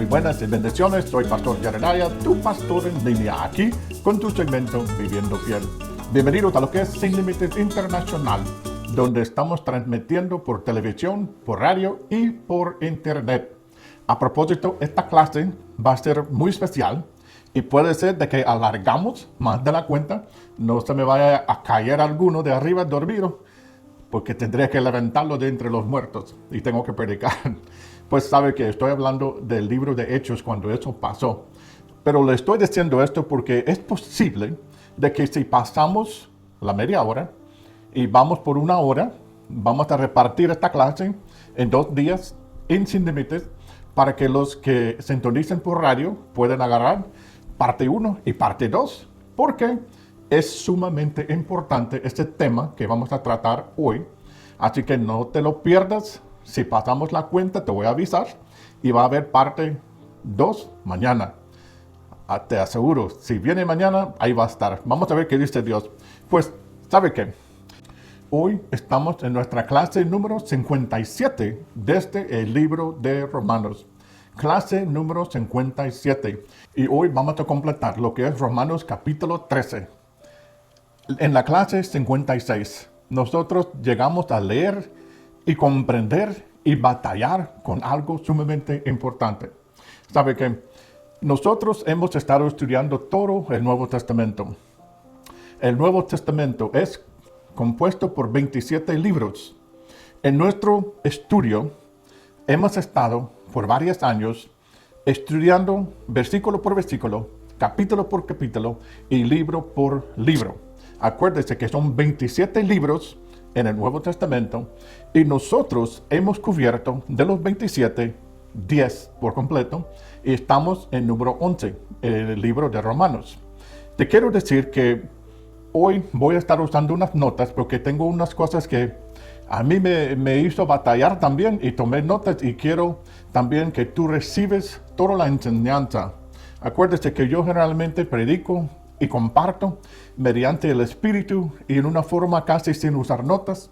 Buenas y bendiciones, soy Pastor Jeremiah, tu pastor en línea, aquí con tu segmento Viviendo Fiel. Bienvenidos a lo que es Sin Límites Internacional, donde estamos transmitiendo por televisión, por radio y por internet. A propósito, esta clase va a ser muy especial y puede ser de que alargamos más de la cuenta, no se me vaya a caer alguno de arriba dormido, porque tendré que levantarlo de entre los muertos y tengo que predicar. Pues sabe que estoy hablando del libro de Hechos cuando eso pasó. Pero le estoy diciendo esto porque es posible de que si pasamos la media hora y vamos por una hora, vamos a repartir esta clase en 2 días en Sin Límites para que los que sintonicen por radio puedan agarrar parte 1 y parte 2, porque es sumamente importante este tema que vamos a tratar hoy. Así que no te lo pierdas. Si pasamos la cuenta, te voy a avisar y va a haber parte 2 mañana. Te aseguro, si viene mañana, ahí va a estar. Vamos a ver qué dice Dios. Pues, ¿sabe qué? Hoy estamos en nuestra clase número 57 desde el libro de Romanos. Clase número 57. Y hoy vamos a completar lo que es Romanos capítulo 13. En la clase 56, nosotros llegamos a leer y comprender y batallar con algo sumamente importante. Sabe que nosotros hemos estado estudiando todo el Nuevo Testamento. El Nuevo Testamento es compuesto por 27 libros. En nuestro estudio hemos estado por varios años estudiando versículo por versículo, capítulo por capítulo y libro por libro. Acuérdese que son 27 libros en el Nuevo Testamento y nosotros hemos cubierto de los 27, 10 por completo y estamos en número 11, el libro de Romanos. Te quiero decir que hoy voy a estar usando unas notas porque tengo unas cosas que a mí me hizo batallar también y tomé notas y quiero también que tú recibes toda la enseñanza. Acuérdese que yo generalmente predico y comparto mediante el Espíritu y en una forma casi sin usar notas,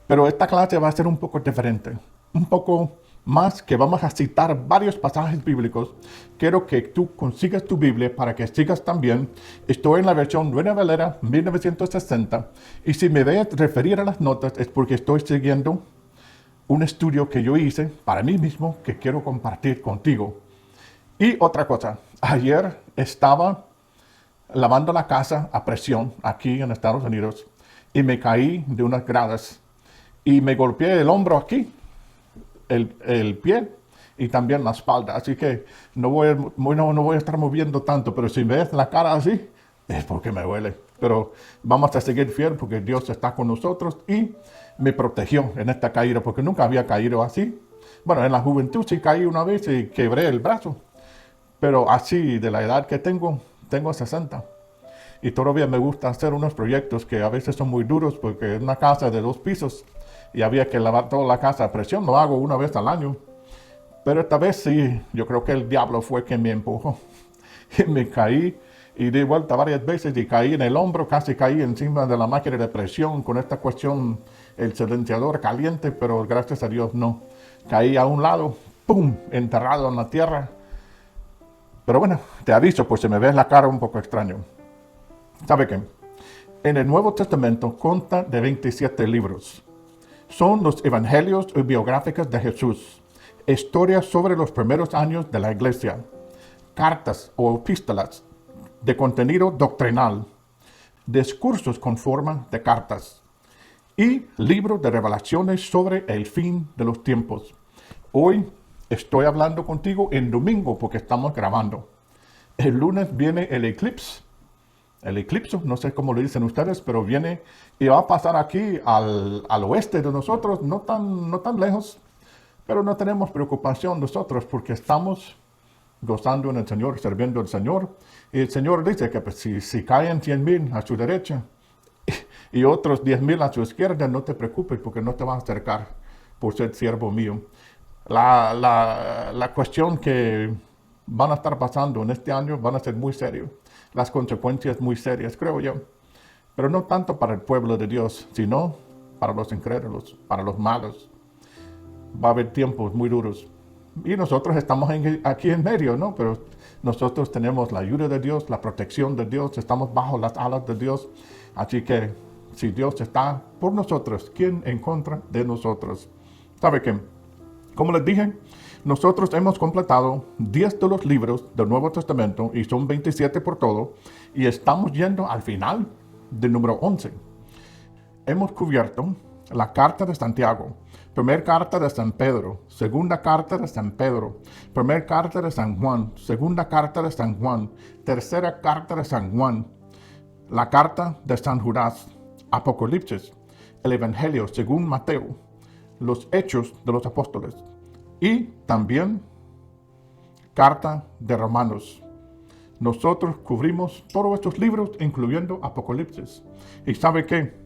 pero esta clase va a ser un poco diferente, un poco más que vamos a citar varios pasajes bíblicos. Quiero que tú consigas tu Biblia para que sigas también. Estoy en la versión Reina Valera 1960 y si me ves referir a las notas es porque estoy siguiendo un estudio que yo hice para mí mismo que quiero compartir contigo. Y otra cosa, ayer estaba lavando la casa a presión aquí en Estados Unidos y me caí de unas gradas y me golpeé el hombro aquí, el pie y también la espalda. Así que no voy a estar moviendo tanto, pero si me ves la cara así, es porque me duele. Pero vamos a seguir fiel porque Dios está con nosotros y me protegió en esta caída porque nunca había caído así. Bueno, en la juventud sí caí una vez y quebré el brazo, pero así de la edad que tengo 60. Y todavía me gusta hacer unos proyectos que a veces son muy duros porque es una casa de 2 pisos y había que lavar toda la casa a presión. Lo hago una vez al año. Pero esta vez sí, yo creo que el diablo fue quien me empujó. Y me caí y di vuelta varias veces y caí en el hombro, casi caí encima de la máquina de presión con esta cuestión, el silenciador caliente, pero gracias a Dios no. Caí a un lado, ¡pum!, enterrado en la tierra. Pero bueno, te aviso, pues se me ve la cara un poco extraño. ¿Sabe qué? En el Nuevo Testamento consta de 27 libros. Son los evangelios y biográficas de Jesús, historias sobre los primeros años de la iglesia, cartas o epístolas de contenido doctrinal, discursos con forma de cartas y libros de revelaciones sobre el fin de los tiempos. Hoy estoy hablando contigo en domingo porque estamos grabando. El lunes viene el eclipse. El eclipse, no sé cómo le dicen ustedes, pero viene y va a pasar aquí al oeste de nosotros, no tan lejos, pero no tenemos preocupación nosotros porque estamos gozando en el Señor, sirviendo al Señor. Y el Señor dice que pues, si caen 100,000 a su derecha y otros 10,000 a su izquierda, no te preocupes porque no te van a acercar por ser siervo mío. La cuestión que van a estar pasando en este año van a ser muy serios. Las consecuencias muy serias, creo yo. Pero no tanto para el pueblo de Dios, sino para los incrédulos, para los malos. Va a haber tiempos muy duros. Y nosotros estamos aquí en medio, ¿no? Pero nosotros tenemos la ayuda de Dios, la protección de Dios, estamos bajo las alas de Dios. Así que si Dios está por nosotros, ¿quién en contra de nosotros? ¿Sabe qué? Como les dije, nosotros hemos completado 10 de los libros del Nuevo Testamento y son 27 por todo. Y estamos yendo al final del número 11. Hemos cubierto la carta de Santiago, primera carta de San Pedro, segunda carta de San Pedro, primera carta de San Juan, segunda carta de San Juan, tercera carta de San Juan, la carta de San Judas, Apocalipsis, el Evangelio según Mateo, los Hechos de los Apóstoles y también carta de Romanos. Nosotros cubrimos todos estos libros, incluyendo Apocalipsis. ¿Y sabe qué?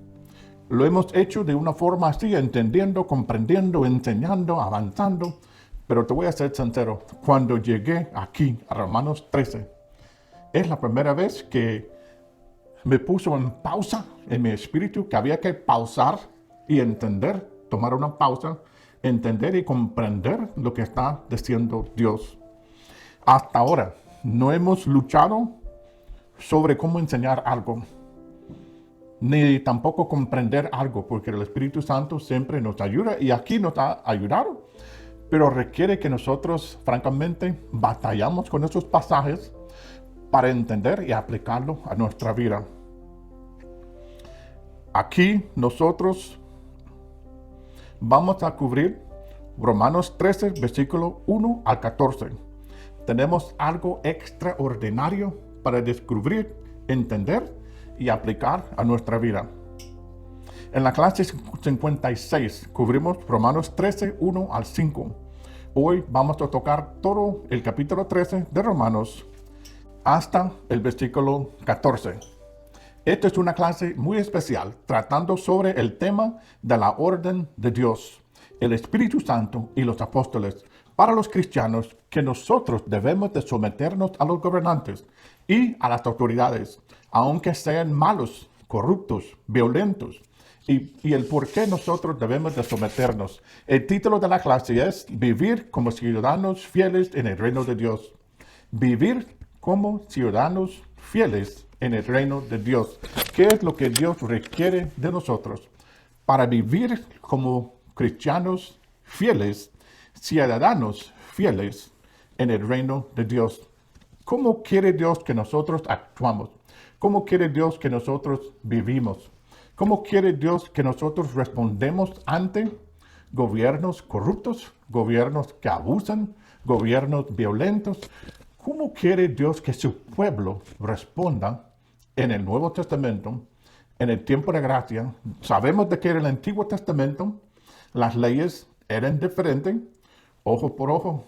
Lo hemos hecho de una forma así, entendiendo, comprendiendo, enseñando, avanzando. Pero te voy a ser sincero, cuando llegué aquí a Romanos 13, es la primera vez que me puso en pausa en mi espíritu, que había que pausar y entender, tomar una pausa, entender y comprender lo que está diciendo Dios. Hasta ahora no hemos luchado sobre cómo enseñar algo, ni tampoco comprender algo, porque el Espíritu Santo siempre nos ayuda y aquí nos ha ayudado, pero requiere que nosotros, francamente, batallamos con esos pasajes para entender y aplicarlo a nuestra vida. Aquí nosotros vamos a cubrir Romanos 13, versículo 1 al 14. Tenemos algo extraordinario para descubrir, entender y aplicar a nuestra vida. En la clase 56 cubrimos Romanos 13, 1 al 5. Hoy vamos a tocar todo el capítulo 13 de Romanos hasta el versículo 14. Esta es una clase muy especial tratando sobre el tema de la orden de Dios, el Espíritu Santo y los apóstoles. Para los cristianos, que nosotros debemos de someternos a los gobernantes y a las autoridades, aunque sean malos, corruptos, violentos, y el por qué nosotros debemos de someternos. El título de la clase es Vivir como ciudadanos fieles en el reino de Dios. Vivir como ciudadanos fieles en el reino de Dios. ¿Qué es lo que Dios requiere de nosotros para vivir como cristianos fieles, ciudadanos fieles en el reino de Dios? ¿Cómo quiere Dios que nosotros actuamos? ¿Cómo quiere Dios que nosotros vivimos? ¿Cómo quiere Dios que nosotros respondemos ante gobiernos corruptos, gobiernos que abusan, gobiernos violentos? ¿Cómo quiere Dios que su pueblo responda en el Nuevo Testamento, en el tiempo de gracia? Sabemos de que en el Antiguo Testamento las leyes eran diferentes, ojo por ojo.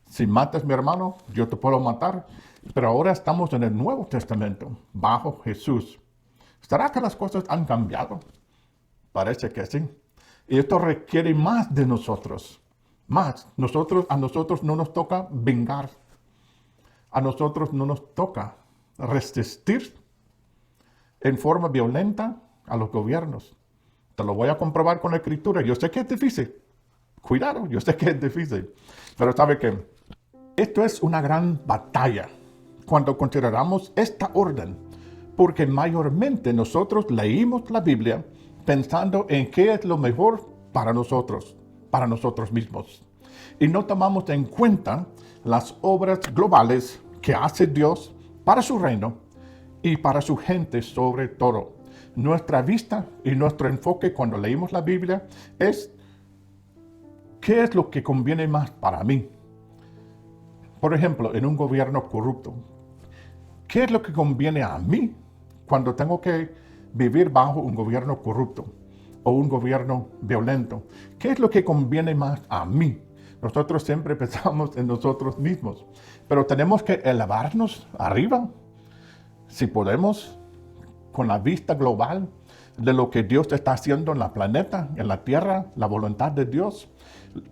Si matas a mi hermano, yo te puedo matar. Pero ahora estamos en el Nuevo Testamento, bajo Jesús. ¿Será que las cosas han cambiado? Parece que sí. Y esto requiere más de nosotros. Más. A nosotros no nos toca vengar. A nosotros no nos toca resistir en forma violenta a los gobiernos. Te lo voy a comprobar con la Escritura. Yo sé que es difícil. Cuidado, yo sé que es difícil. Pero ¿sabe qué? Esto es una gran batalla cuando consideramos esta orden, porque mayormente nosotros leímos la Biblia pensando en qué es lo mejor para nosotros mismos. Y no tomamos en cuenta las obras globales que hace Dios para su reino y para su gente sobre todo. Nuestra vista y nuestro enfoque cuando leímos la Biblia es ¿qué es lo que conviene más para mí? Por ejemplo, en un gobierno corrupto, ¿qué es lo que conviene a mí cuando tengo que vivir bajo un gobierno corrupto o un gobierno violento? ¿Qué es lo que conviene más a mí? Nosotros siempre pensamos en nosotros mismos, pero tenemos que elevarnos arriba, si podemos, con la vista global de lo que Dios está haciendo en la planeta, en la tierra, la voluntad de Dios.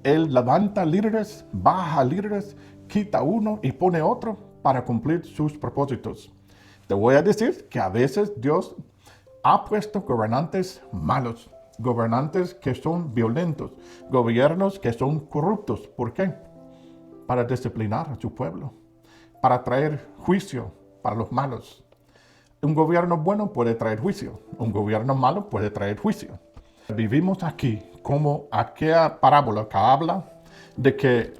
Él levanta líderes, baja líderes, quita uno y pone otro para cumplir sus propósitos. Te voy a decir que a veces Dios ha puesto gobernantes malos, gobernantes que son violentos, gobiernos que son corruptos. ¿Por qué? Para disciplinar a su pueblo, para traer juicio para los malos. Un gobierno bueno puede traer juicio, un gobierno malo puede traer juicio. Vivimos aquí como aquella parábola que habla de que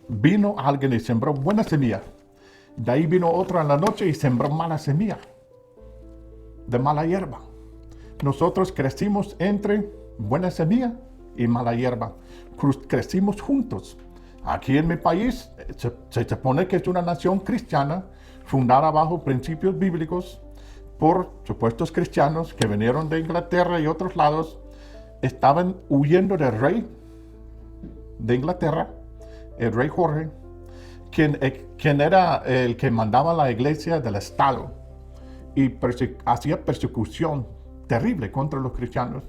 vino alguien y sembró buena semilla. De ahí vino otro en la noche y sembró mala semilla, de mala hierba. Nosotros crecimos entre buena semilla y mala hierba. Crecimos juntos. Aquí en mi país se supone que es una nación cristiana, fundada bajo principios bíblicos por supuestos cristianos que vinieron de Inglaterra y otros lados. Estaban huyendo del rey de Inglaterra, el rey Jorge, quien era el que mandaba la iglesia del Estado y hacía persecución terrible contra los cristianos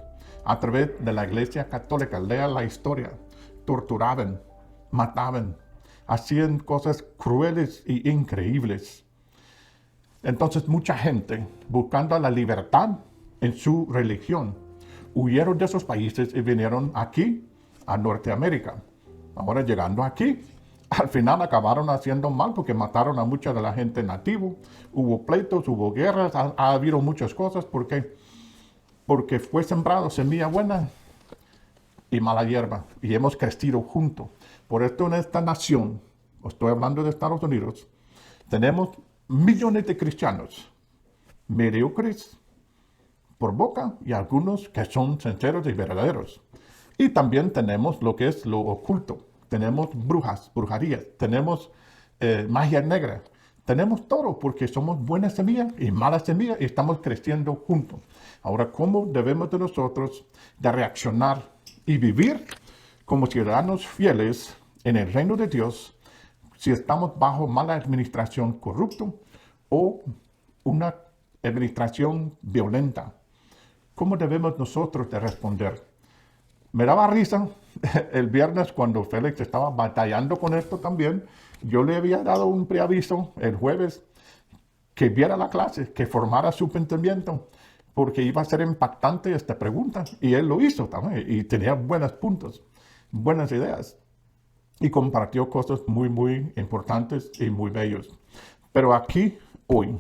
a través de la iglesia católica. Lea la historia. Torturaban, mataban, hacían cosas crueles e increíbles. Entonces mucha gente, buscando la libertad en su religión, huyeron de esos países y vinieron aquí, a Norteamérica. Ahora llegando aquí, al final acabaron haciendo mal porque mataron a mucha de la gente nativa. Hubo pleitos, hubo guerras, ha habido muchas cosas. ¿Por qué? Porque fue sembrado semilla buena y mala hierba. Y hemos crecido juntos. Por esto en esta nación, estoy hablando de Estados Unidos, tenemos millones de cristianos mediocres por boca y algunos que son sinceros y verdaderos. Y también tenemos lo que es lo oculto. Tenemos brujas, brujerías, tenemos magia negra. Tenemos todo porque somos buena semilla y mala semilla y estamos creciendo juntos. Ahora, ¿cómo debemos de nosotros de reaccionar y vivir como ciudadanos fieles en el reino de Dios si estamos bajo mala administración corrupta o una administración violenta? ¿Cómo debemos nosotros de responder? Me daba risa el viernes cuando Félix estaba batallando con esto también. Yo le había dado un preaviso el jueves que viera la clase, que formara su pensamiento, porque iba a ser impactante esta pregunta. Y él lo hizo también y tenía buenos puntos, buenas ideas. Y compartió cosas muy, muy importantes y muy bellos. Pero aquí, hoy,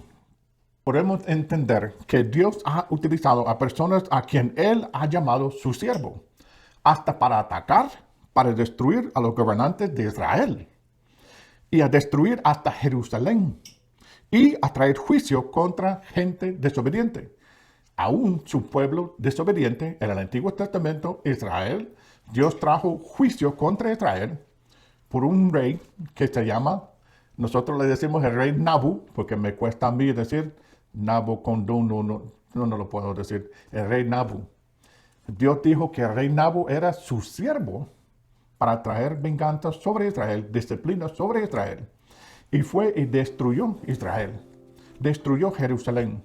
podemos entender que Dios ha utilizado a personas a quien Él ha llamado su siervo, hasta para atacar, para destruir a los gobernantes de Israel, y a destruir hasta Jerusalén, y a traer juicio contra gente desobediente. Aún su pueblo desobediente, en el Antiguo Testamento, Israel, Dios trajo juicio contra Israel por un rey que se llama, nosotros le decimos el rey Nabu, porque me cuesta a mí decir Nabucodonosor, no lo puedo decir, el rey Nabu. Dios dijo que el rey Nabu era su siervo para traer venganza sobre Israel, disciplina sobre Israel. Y fue y destruyó Israel, destruyó Jerusalén,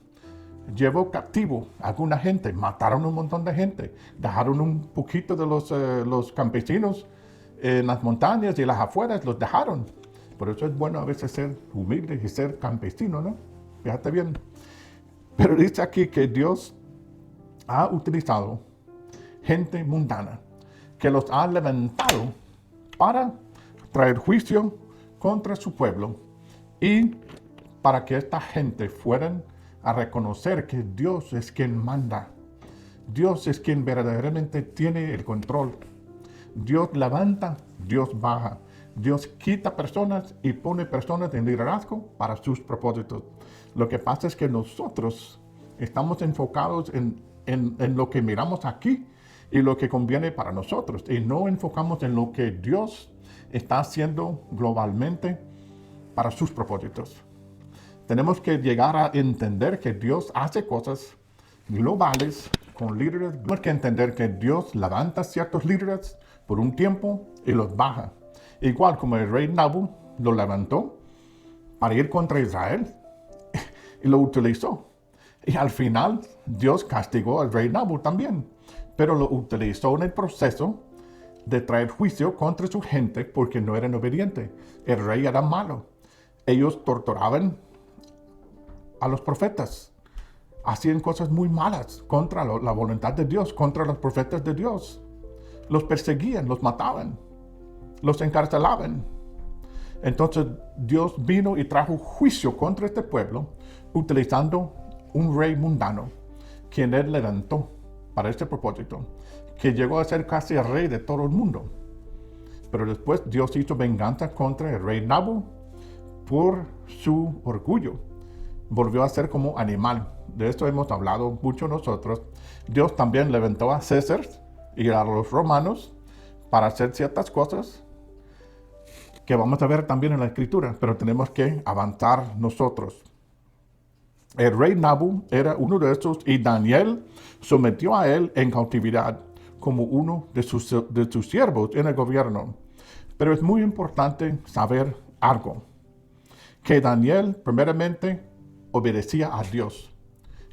llevó captivo a alguna gente, mataron un montón de gente, dejaron un poquito de los campesinos en las montañas y las afueras, los dejaron. Por eso es bueno a veces ser humilde y ser campesino, ¿no? Fíjate bien. Pero dice aquí que Dios ha utilizado gente mundana, que los ha levantado para traer juicio contra su pueblo y para que esta gente fueran a reconocer que Dios es quien manda. Dios es quien verdaderamente tiene el control. Dios levanta, Dios baja. Dios quita personas y pone personas en liderazgo para sus propósitos. Lo que pasa es que nosotros estamos enfocados en lo que miramos aquí y lo que conviene para nosotros, y no enfocamos en lo que Dios está haciendo globalmente para sus propósitos. Tenemos que llegar a entender que Dios hace cosas globales con líderes. Tenemos que entender que Dios levanta ciertos líderes por un tiempo y los baja. igual como el rey Nabu lo levantó para ir contra Israel y lo utilizó. Y al final Dios castigó al rey Nabu también, pero lo utilizó en el proceso de traer juicio contra su gente porque no eran obedientes. El rey era malo. Ellos torturaban a los profetas, hacían cosas muy malas contra la voluntad de Dios, contra los profetas de Dios. Los perseguían, los mataban, los encarcelaban. Entonces Dios vino y trajo juicio contra este pueblo utilizando un rey mundano, quien él levantó para este propósito, que llegó a ser casi el rey de todo el mundo. Pero después Dios hizo venganza contra el rey Nabu por su orgullo. Volvió a ser como animal. De esto hemos hablado mucho nosotros. Dios también levantó a César y a los romanos para hacer ciertas cosas que vamos a ver también en la Escritura, pero tenemos que avanzar nosotros. El rey Nabu era uno de estos y Daniel sometió a él en cautividad como uno de sus siervos en el gobierno. Pero es muy importante saber algo, que Daniel primeramente obedecía a Dios.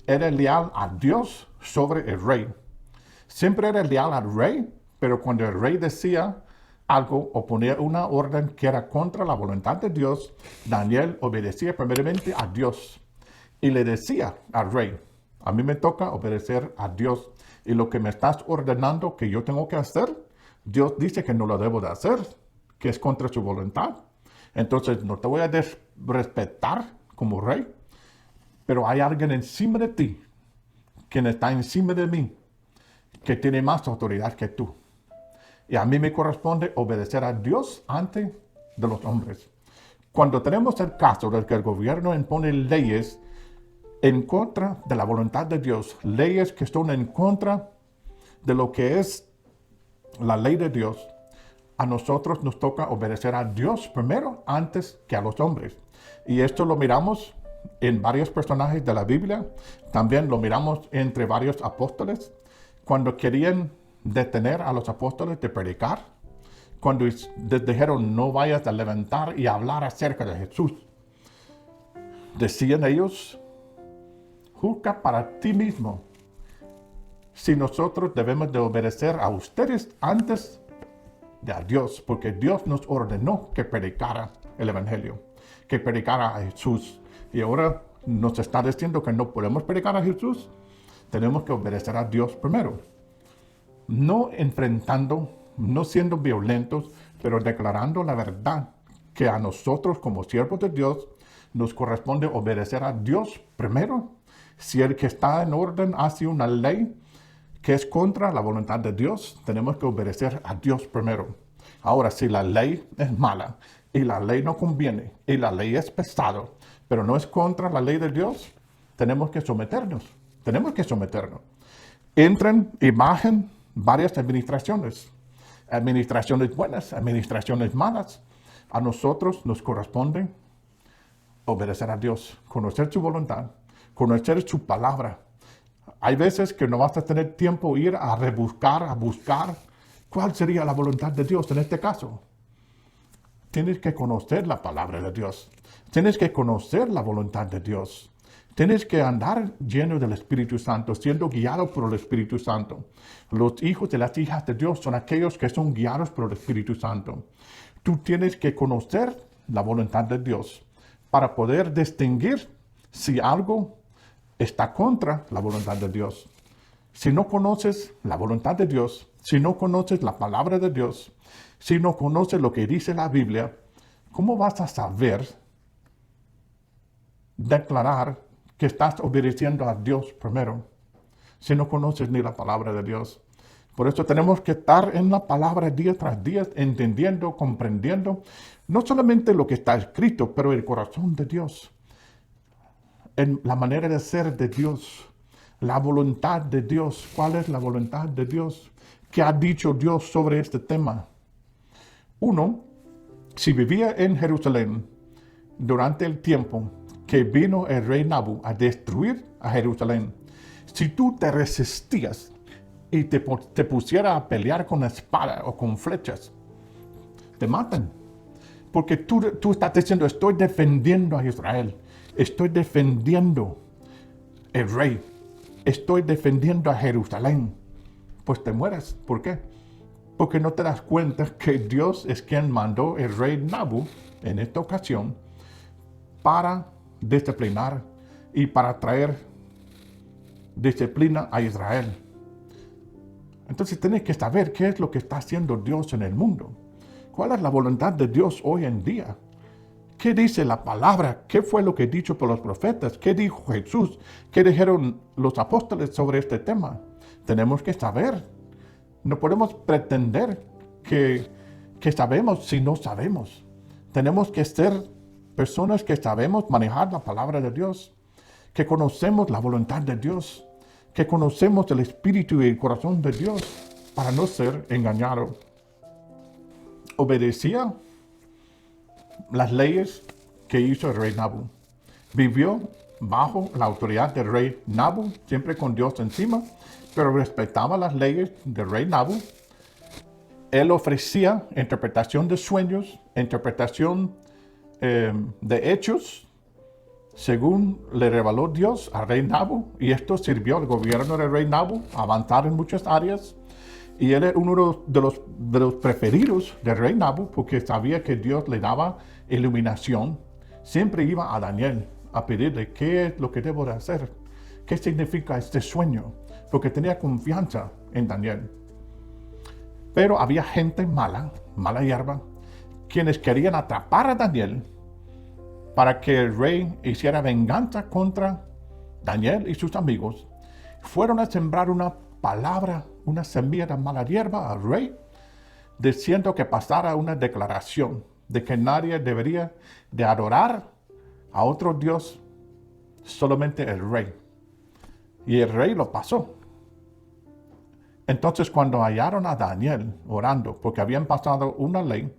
Era leal a Dios sobre el rey. Siempre era leal al rey, pero cuando el rey decía algo o ponía una orden que era contra la voluntad de Dios, Daniel obedecía primeramente a Dios y le decía al rey: a mí me toca obedecer a Dios y lo que me estás ordenando que yo tengo que hacer, Dios dice que no lo debo de hacer, que es contra su voluntad. Entonces no te voy a respetar como rey, pero hay alguien encima de ti, quien está encima de mí, que tiene más autoridad que tú. Y a mí me corresponde obedecer a Dios antes de los hombres. Cuando tenemos el caso de que el gobierno impone leyes en contra de la voluntad de Dios, leyes que están en contra de lo que es la ley de Dios, a nosotros nos toca obedecer a Dios primero antes que a los hombres. Y esto lo miramos en varios personajes de la Biblia, también lo miramos entre varios apóstoles, cuando querían detener a los apóstoles de predicar, cuando les dijeron no vayas a levantar y hablar acerca de Jesús. Decían ellos: juzga para ti mismo si nosotros debemos de obedecer a ustedes antes de a Dios, porque Dios nos ordenó que predicara el Evangelio, que predicara a Jesús. Y ahora nos está diciendo que no podemos predicar a Jesús. Tenemos que obedecer a Dios primero. No enfrentando, no siendo violentos, pero declarando la verdad, que a nosotros como siervos de Dios nos corresponde obedecer a Dios primero. Si el que está en orden hace una ley que es contra la voluntad de Dios, tenemos que obedecer a Dios primero. Ahora, si la ley es mala y la ley no conviene y la ley es pesado, pero no es contra la ley de Dios, tenemos que someternos. Tenemos que someternos. Entran y bajan varias administraciones. Administraciones buenas, administraciones malas. A nosotros nos corresponde obedecer a Dios, conocer su voluntad, conocer su palabra. Hay veces que no vas a tener tiempo ir a rebuscar, a buscar cuál sería la voluntad de Dios en este caso. Tienes que conocer la palabra de Dios. Tienes que conocer la voluntad de Dios. Tienes que andar lleno del Espíritu Santo, siendo guiado por el Espíritu Santo. Los hijos y las hijas de Dios son aquellos que son guiados por el Espíritu Santo. Tú tienes que conocer la voluntad de Dios para poder distinguir si algo está contra la voluntad de Dios. Si no conoces la voluntad de Dios, si no conoces la palabra de Dios, si no conoces lo que dice la Biblia, ¿cómo vas a saber declarar que estás obedeciendo a Dios primero si no conoces ni la palabra de Dios? Por eso tenemos que estar en la palabra día tras día, entendiendo, comprendiendo, no solamente lo que está escrito, pero el corazón de Dios, en la manera de ser de Dios, la voluntad de Dios. ¿Cuál es la voluntad de Dios? ¿Qué ha dicho Dios sobre este tema? Uno, si vivía en Jerusalén durante el tiempo que vino el rey Nabu a destruir a Jerusalén, si tú te resistías y te pusieras a pelear con espada o con flechas, te matan. Porque tú estás diciendo, estoy defendiendo a Israel. Estoy defendiendo el rey. Estoy defendiendo a Jerusalén. Pues te mueres. ¿Por qué? Porque no te das cuenta que Dios es quien mandó el rey Nabu en esta ocasión para disciplinar y para traer disciplina a Israel. Entonces tienes que saber qué es lo que está haciendo Dios en el mundo. ¿Cuál es la voluntad de Dios hoy en día? ¿Qué dice la palabra? ¿Qué fue lo que dicho por los profetas? ¿Qué dijo Jesús? ¿Qué dijeron los apóstoles sobre este tema? Tenemos que saber. No podemos pretender que sabemos si no sabemos. Tenemos que ser personas que sabemos manejar la palabra de Dios, que conocemos la voluntad de Dios, que conocemos el espíritu y el corazón de Dios para no ser engañados. Obedecía las leyes que hizo el rey Nabu. Vivió bajo la autoridad del rey Nabu, siempre con Dios encima, pero respetaba las leyes del rey Nabu. Él ofrecía interpretación de sueños, interpretación de hechos, según le reveló Dios al rey Nabu, y esto sirvió al gobierno del rey Nabu a avanzar en muchas áreas. Y él era uno de los preferidos del rey Nabu porque sabía que Dios le daba iluminación. Siempre iba a Daniel a pedirle qué es lo que debo de hacer, qué significa este sueño, porque tenía confianza en Daniel. Pero había gente mala hierba, quienes querían atrapar a Daniel para que el rey hiciera venganza contra Daniel y sus amigos. Fueron a sembrar una palabra, una semilla de mala hierba al rey, diciendo que pasara una declaración de que nadie debería de adorar a otro Dios, solamente el rey. Y el rey lo pasó. Entonces cuando hallaron a Daniel orando, porque habían pasado una ley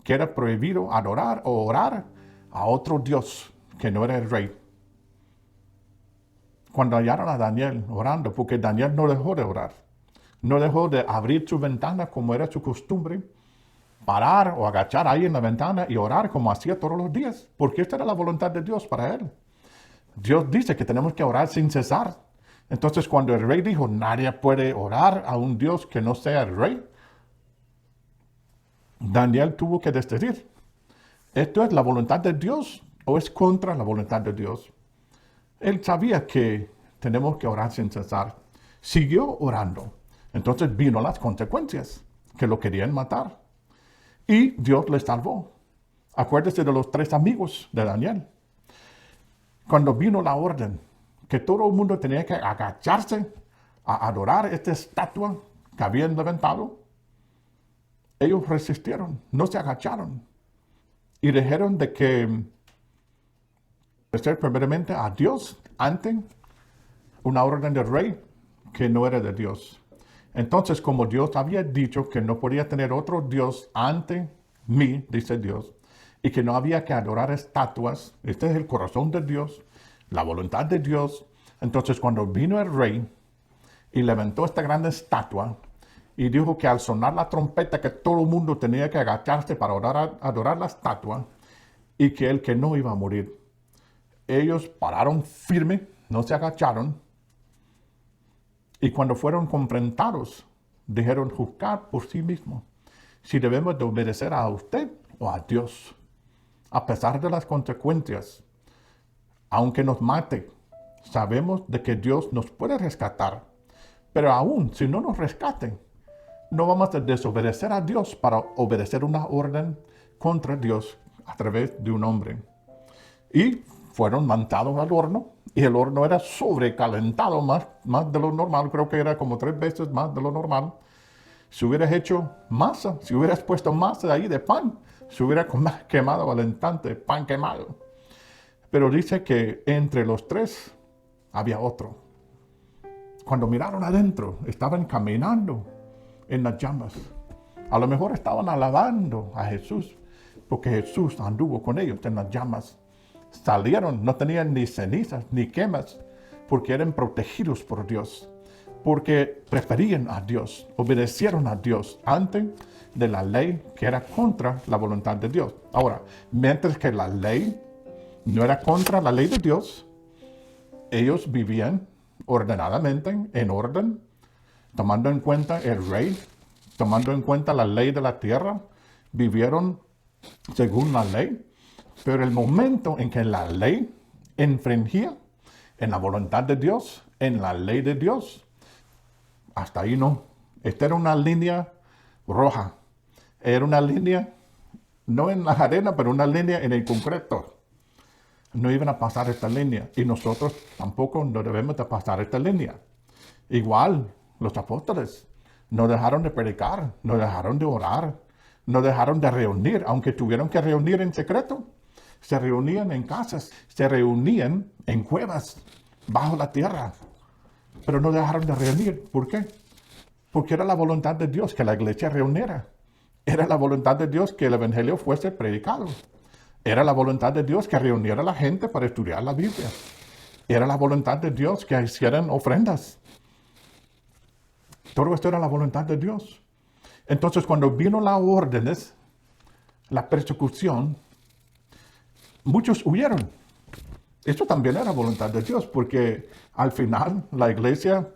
que era prohibido adorar o orar a otro Dios que no era el rey. Cuando hallaron a Daniel orando, porque Daniel no dejó de orar, no dejó de abrir su ventana como era su costumbre, parar o agachar ahí en la ventana y orar como hacía todos los días, porque esta era la voluntad de Dios para él. Dios dice que tenemos que orar sin cesar. Entonces cuando el rey dijo, nadie puede orar a un Dios que no sea el rey, Daniel tuvo que decidir, ¿esto es la voluntad de Dios o es contra la voluntad de Dios? Él sabía que tenemos que orar sin cesar. Siguió orando. Entonces vino las consecuencias, que lo querían matar. Y Dios le salvó. Acuérdese de los 3 amigos de Daniel. Cuando vino la orden que todo el mundo tenía que agacharse a adorar esta estatua que habían levantado, ellos resistieron, no se agacharon. Y dijeron de que obedecer primeramente a Dios ante una orden del rey que no era de Dios. Entonces, como Dios había dicho que no podía tener otro Dios ante mí, dice Dios, y que no había que adorar estatuas, este es el corazón de Dios, la voluntad de Dios. Entonces, cuando vino el rey y levantó esta gran estatua y dijo que al sonar la trompeta que todo el mundo tenía que agacharse para adorar la estatua y que el que no iba a morir. Ellos pararon firme, no se agacharon, y cuando fueron confrontados, dijeron juzgar por sí mismos si debemos de obedecer a usted o a Dios. A pesar de las consecuencias, aunque nos mate, sabemos de que Dios nos puede rescatar, pero aún si no nos rescaten, no vamos a desobedecer a Dios para obedecer una orden contra Dios a través de un hombre. Y fueron mandados al horno, y el horno era sobrecalentado más de lo normal, creo que era como 3 veces más de lo normal. Si hubieras hecho masa, si hubieras puesto masa ahí de pan, se hubiera quemado al instante, pan quemado. Pero dice que entre los 3 había otro. Cuando miraron adentro, estaban caminando en las llamas. A lo mejor estaban alabando a Jesús, porque Jesús anduvo con ellos en las llamas. Salieron, no tenían ni cenizas ni quemas, porque eran protegidos por Dios, porque preferían a Dios, obedecieron a Dios antes de la ley que era contra la voluntad de Dios. Ahora, mientras que la ley no era contra la ley de Dios, ellos vivían ordenadamente, en orden, tomando en cuenta el rey, tomando en cuenta la ley de la tierra, vivieron según la ley. Pero el momento en que la ley infringía en la voluntad de Dios, en la ley de Dios, hasta ahí no. Esta era una línea roja. Era una línea, no en la arena, pero una línea en el concreto. No iban a pasar esta línea. Y nosotros tampoco no debemos de pasar esta línea. Igual, los apóstoles no dejaron de predicar, no dejaron de orar, no dejaron de reunir, aunque tuvieron que reunir en secreto. Se reunían en casas, se reunían en cuevas, bajo la tierra. Pero no dejaron de reunir. ¿Por qué? Porque era la voluntad de Dios que la iglesia reuniera. Era la voluntad de Dios que el evangelio fuese predicado. Era la voluntad de Dios que reuniera a la gente para estudiar la Biblia. Era la voluntad de Dios que hicieran ofrendas. Todo esto era la voluntad de Dios. Entonces, cuando vino las órdenes, la persecución, muchos huyeron. Esto también era voluntad de Dios, porque al final la iglesia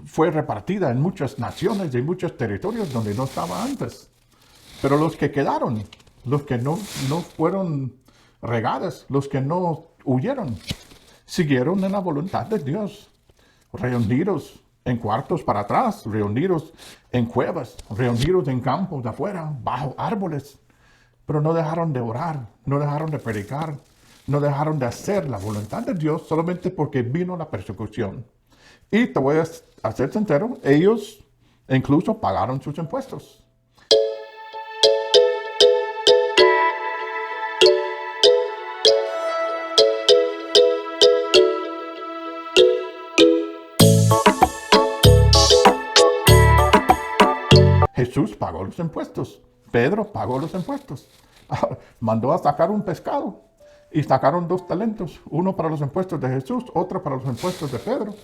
fue repartida en muchas naciones y en muchos territorios donde no estaba antes. Pero los que quedaron, los que no fueron regados, los que no huyeron, siguieron en la voluntad de Dios, reunidos en cuartos para atrás, reunidos en cuevas, reunidos en campos de afuera, bajo árboles. Pero no dejaron de orar, no dejaron de predicar, no dejaron de hacer la voluntad de Dios solamente porque vino la persecución. Y te voy a ser sincero, ellos incluso pagaron sus impuestos. Jesús pagó los impuestos. Pedro pagó los impuestos. Mandó a sacar un pescado y sacaron 2 talentos. Uno para los impuestos de Jesús, otro para los impuestos de Pedro.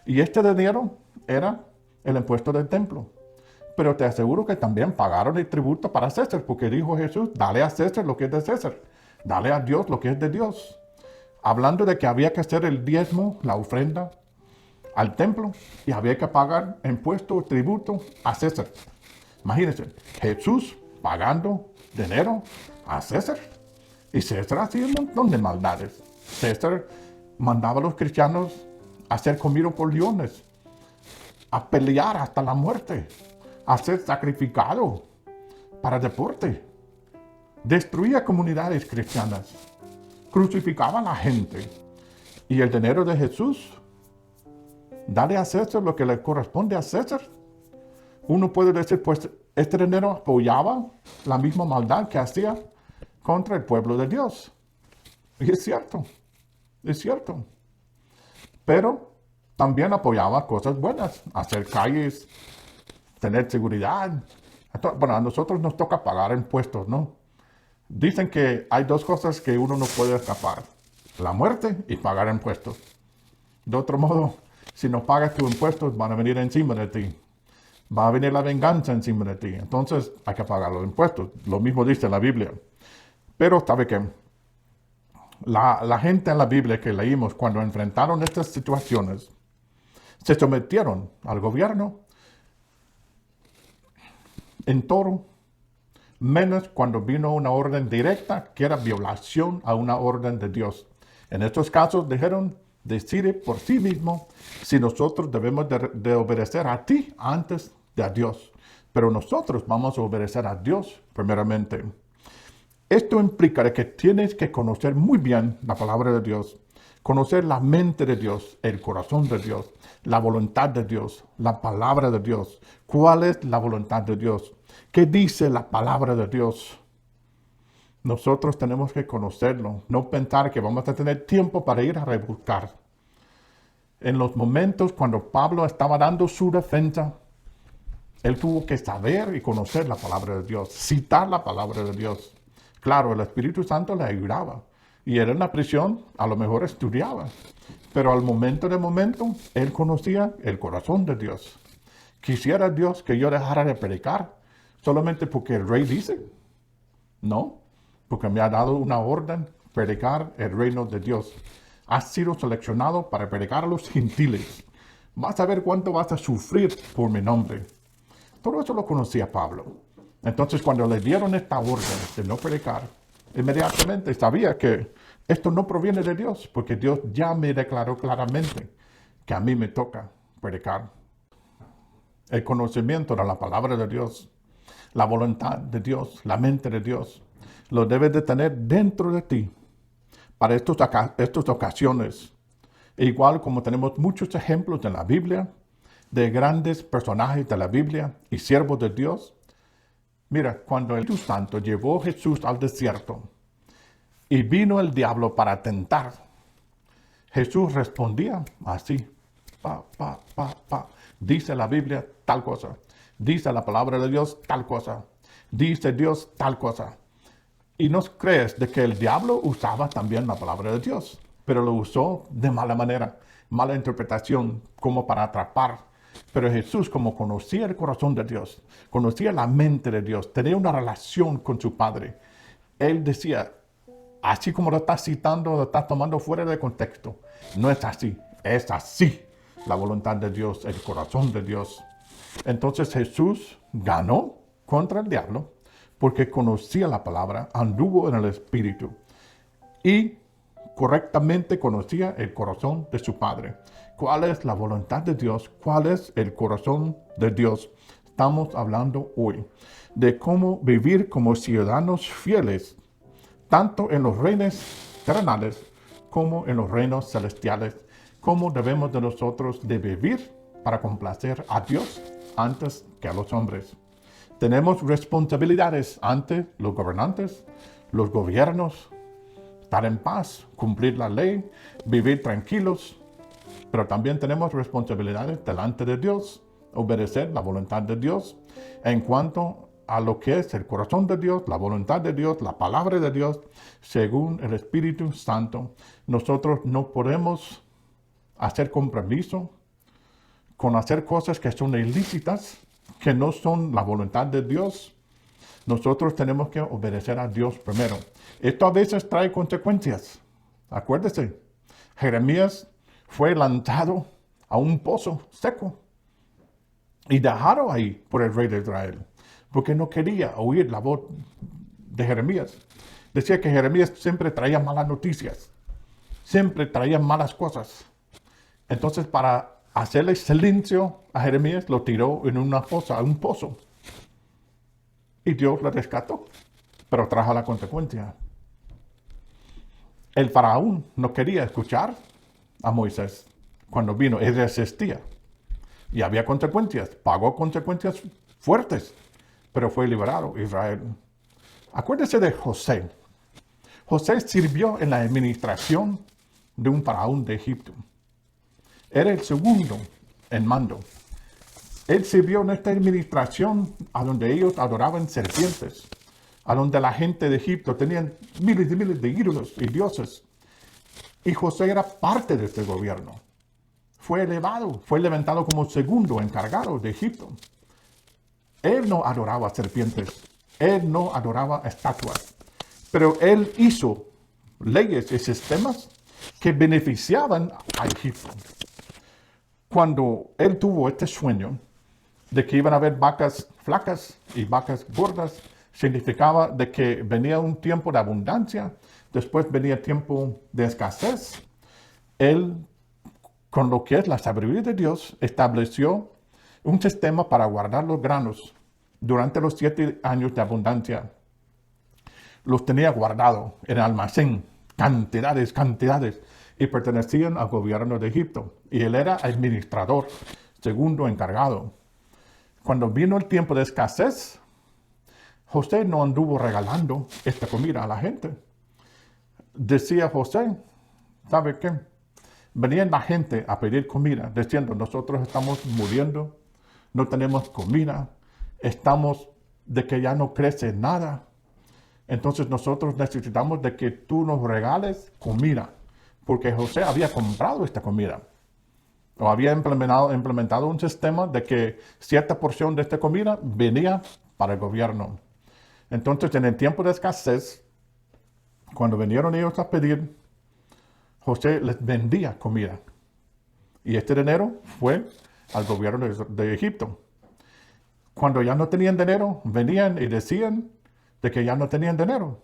Y este dinero era el impuesto del templo. Pero te aseguro que también pagaron el tributo para César, porque dijo Jesús, dale a César lo que es de César. Dale a Dios lo que es de Dios. Hablando de que había que hacer el diezmo, la ofrenda al templo, y había que pagar impuesto o tributo a César. Imagínense, Jesús pagando dinero a César. Y César hacía un montón de maldades. César mandaba a los cristianos a ser comidos por leones, a pelear hasta la muerte, a ser sacrificado para deporte. Destruía comunidades cristianas, crucificaba a la gente. Y el dinero de Jesús, dale a César lo que le corresponde a César. Uno puede decir, pues, este dinero apoyaba la misma maldad que hacía contra el pueblo de Dios. Y es cierto. Pero también apoyaba cosas buenas, hacer calles, tener seguridad. Bueno, a nosotros nos toca pagar impuestos, ¿no? Dicen que hay 2 cosas que uno no puede escapar: la muerte y pagar impuestos. De otro modo, si no pagas tus impuestos, van a venir encima de ti. Va a venir la venganza encima de ti. Entonces, hay que pagar los impuestos. Lo mismo dice la Biblia. Pero, ¿sabe qué? La gente en la Biblia que leímos, cuando enfrentaron estas situaciones, se sometieron al gobierno en todo, menos cuando vino una orden directa que era violación a una orden de Dios. En estos casos dijeron, decide por sí mismo si nosotros debemos de obedecer a ti antes de a Dios. Pero nosotros vamos a obedecer a Dios primeramente. Esto implica que tienes que conocer muy bien la palabra de Dios, conocer la mente de Dios, el corazón de Dios, la voluntad de Dios, la palabra de Dios. ¿Cuál es la voluntad de Dios? ¿Qué dice la palabra de Dios? Nosotros tenemos que conocerlo, no pensar que vamos a tener tiempo para ir a rebuscar. En los momentos cuando Pablo estaba dando su defensa, él tuvo que saber y conocer la palabra de Dios, citar la palabra de Dios. Claro, el Espíritu Santo le ayudaba. Y él en la prisión a lo mejor estudiaba. Pero al momento, él conocía el corazón de Dios. Quisiera Dios que yo dejara de predicar solamente porque el rey dice. No, porque me ha dado una orden, predicar el reino de Dios. Has sido seleccionado para predicar a los gentiles. Vas a ver cuánto vas a sufrir por mi nombre. Todo eso lo conocía Pablo. Entonces, cuando le dieron esta orden de no predicar, inmediatamente sabía que esto no proviene de Dios, porque Dios ya me declaró claramente que a mí me toca predicar. El conocimiento de la palabra de Dios, la voluntad de Dios, la mente de Dios, lo debes de tener dentro de ti para estas ocasiones. Igual como tenemos muchos ejemplos en la Biblia, de grandes personajes de la Biblia y siervos de Dios. Mira, cuando el Espíritu Santo llevó a Jesús al desierto y vino el diablo para tentar, Jesús respondía así, dice la Biblia tal cosa, dice la palabra de Dios tal cosa, dice Dios tal cosa. Y no crees de que el diablo usaba también la palabra de Dios, pero lo usó de mala manera, mala interpretación, como para atrapar. Pero Jesús, como conocía el corazón de Dios, conocía la mente de Dios, tenía una relación con su Padre, Él decía, así como lo estás citando, lo estás tomando fuera de contexto. No es así, es así la voluntad de Dios, el corazón de Dios. Entonces Jesús ganó contra el diablo porque conocía la palabra, anduvo en el Espíritu y correctamente conocía el corazón de su Padre. ¿Cuál es la voluntad de Dios? ¿Cuál es el corazón de Dios? Estamos hablando hoy de cómo vivir como ciudadanos fieles, tanto en los reinos terrenales como en los reinos celestiales. Cómo debemos de nosotros de vivir para complacer a Dios antes que a los hombres. Tenemos responsabilidades ante los gobernantes, los gobiernos, estar en paz, cumplir la ley, vivir tranquilos. Pero también tenemos responsabilidades delante de Dios, obedecer la voluntad de Dios en cuanto a lo que es el corazón de Dios, la voluntad de Dios, la palabra de Dios, según el Espíritu Santo. Nosotros no podemos hacer compromiso con hacer cosas que son ilícitas, que no son la voluntad de Dios. Nosotros tenemos que obedecer a Dios primero. Esto a veces trae consecuencias. Acuérdese, Jeremías fue lanzado a un pozo seco y dejado ahí por el rey de Israel, porque no quería oír la voz de Jeremías. Decía que Jeremías siempre traía malas noticias, siempre traía malas cosas. Entonces, para hacerle silencio a Jeremías, lo tiró en una fosa, un pozo. Y Dios lo rescató, pero trajo la consecuencia. El faraón no quería escuchar a Moisés cuando vino, él resistía. Y había consecuencias, pagó consecuencias fuertes, pero fue liberado Israel. Acuérdese de José. José sirvió en la administración de un faraón de Egipto. Era el segundo en mando. Él sirvió en esta administración a donde ellos adoraban serpientes, a donde la gente de Egipto tenían miles y miles de ídolos y dioses. Y José era parte de este gobierno. Fue elevado, fue levantado como segundo encargado de Egipto. Él no adoraba serpientes, él no adoraba estatuas, pero él hizo leyes y sistemas que beneficiaban a Egipto. Cuando él tuvo este sueño de que iban a haber vacas flacas y vacas gordas, significaba de que venía un tiempo de abundancia, después venía tiempo de escasez. Él, con lo que es la sabiduría de Dios, estableció un sistema para guardar los granos durante los 7 años de abundancia. Los tenía guardados en el almacén, cantidades, y pertenecían al gobierno de Egipto. Y él era administrador, segundo encargado. Cuando vino el tiempo de escasez, José no anduvo regalando esta comida a la gente. Decía José, ¿sabe qué? Venían la gente a pedir comida, diciendo, nosotros estamos muriendo, no tenemos comida, estamos de que ya no crece nada. Entonces nosotros necesitamos de que tú nos regales comida, porque José había comprado esta comida. O había implementado un sistema de que cierta porción de esta comida venía para el gobierno. Entonces, en el tiempo de escasez, cuando vinieron ellos a pedir, José les vendía comida. Y este dinero fue al gobierno de Egipto. Cuando ya no tenían dinero, venían y decían de que ya no tenían dinero,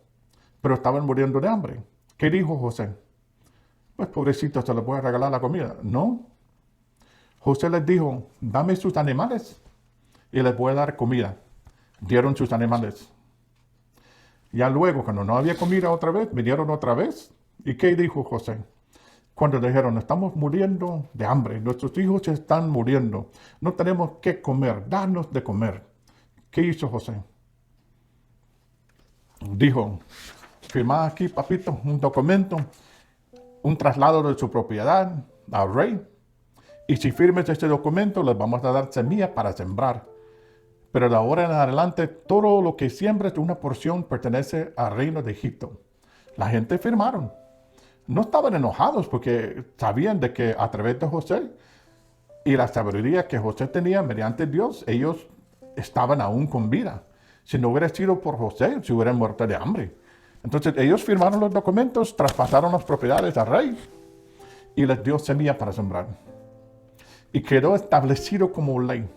pero estaban muriendo de hambre. ¿Qué dijo José? Pues pobrecito, se les voy a regalar la comida. No. José les dijo, dame sus animales y les voy a dar comida. Dieron sus animales. Ya luego, cuando no había comida otra vez, vinieron otra vez. ¿Y qué dijo José? Cuando dijeron, estamos muriendo de hambre, nuestros hijos están muriendo, no tenemos qué comer, danos de comer. ¿Qué hizo José? Dijo, firma aquí, papito, un documento, un traslado de su propiedad al rey. Y si firmes este documento, les vamos a dar semilla para sembrar. Pero de ahora en adelante, todo lo que siembres, una porción pertenece al reino de Egipto. La gente firmaron. No estaban enojados porque sabían de que a través de José y la sabiduría que José tenía mediante Dios, ellos estaban aún con vida. Si no hubiera sido por José, se hubieran muerto de hambre. Entonces ellos firmaron los documentos, traspasaron las propiedades al rey y les dio semilla para sembrar. Y quedó establecido como ley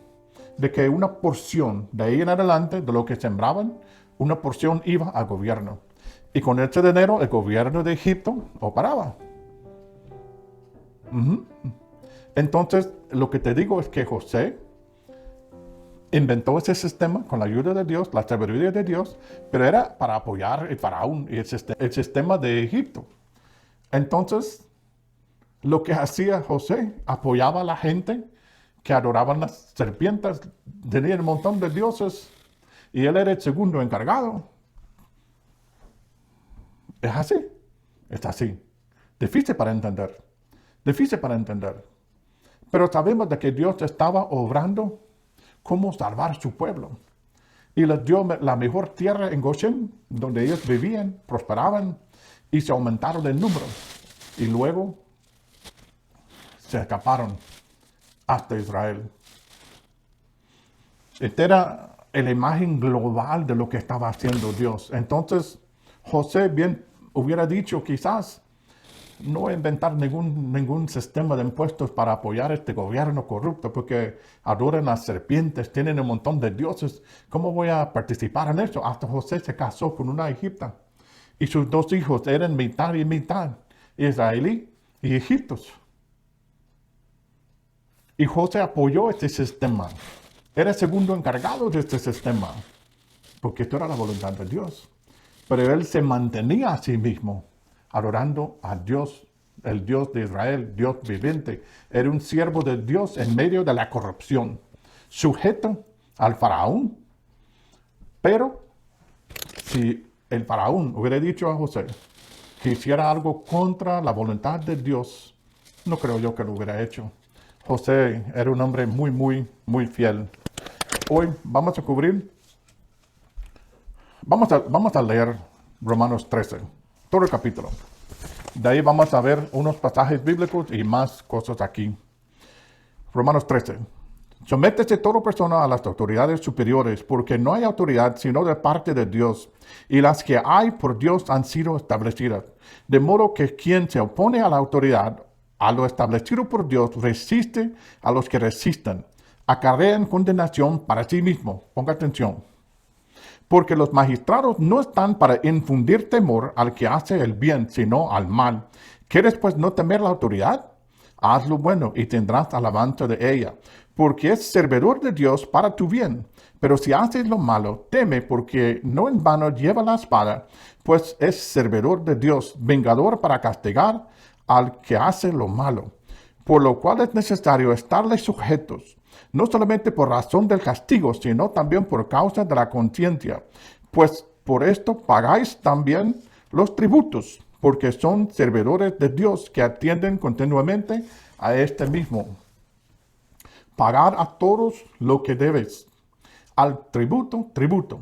de que una porción de ahí en adelante, de lo que sembraban, una porción iba al gobierno. Y con ese dinero, el gobierno de Egipto operaba. Entonces, lo que te digo es que José inventó ese sistema con la ayuda de Dios, la sabiduría de Dios, pero era para apoyar el faraón y el sistema de Egipto. Entonces, lo que hacía José, apoyaba a la gente que adoraban las serpientes, tenían un montón de dioses, y él era el segundo encargado. Es así, es así. Difícil para entender, difícil para entender. Pero sabemos de que Dios estaba obrando cómo salvar su pueblo. Y les dio la mejor tierra en Goshen, donde ellos vivían, prosperaban y se aumentaron en número. Y luego se escaparon hasta Israel. Esta era la imagen global de lo que estaba haciendo Dios. Entonces, José bien hubiera dicho quizás no inventar ningún sistema de impuestos para apoyar este gobierno corrupto porque adoran las serpientes, tienen un montón de dioses. ¿Cómo voy a participar en eso? Hasta José se casó con una egipta y sus dos hijos eran mitad y mitad, israelí y egipcios. Y José apoyó este sistema. Era el segundo encargado de este sistema porque esto era la voluntad de Dios. Pero él se mantenía a sí mismo, adorando a Dios, el Dios de Israel, Dios viviente. Era un siervo de Dios en medio de la corrupción, sujeto al faraón. Pero si el faraón hubiera dicho a José que hiciera algo contra la voluntad de Dios, no creo yo que lo hubiera hecho. José era un hombre muy, muy, muy fiel. Hoy vamos a cubrir. Vamos a leer Romanos 13, todo el capítulo. De ahí vamos a ver unos pasajes bíblicos y más cosas aquí. Romanos 13. Sométese toda persona a las autoridades superiores, porque no hay autoridad sino de parte de Dios, y las que hay por Dios han sido establecidas. De modo que quien se opone a la autoridad, a lo establecido por Dios, resiste a los que resisten. Acarrean condenación para sí mismo. Ponga atención. Porque los magistrados no están para infundir temor al que hace el bien, sino al mal. ¿Quieres pues no temer la autoridad? Haz lo bueno y tendrás alabanza de ella, porque es servidor de Dios para tu bien. Pero si haces lo malo, teme, porque no en vano lleva la espada, pues es servidor de Dios, vengador para castigar al que hace lo malo. Por lo cual es necesario estarles sujetos, no solamente por razón del castigo, sino también por causa de la conciencia. Pues por esto pagáis también los tributos, porque son servidores de Dios que atienden continuamente a este mismo. Pagar a todos lo que debes. Al tributo, tributo.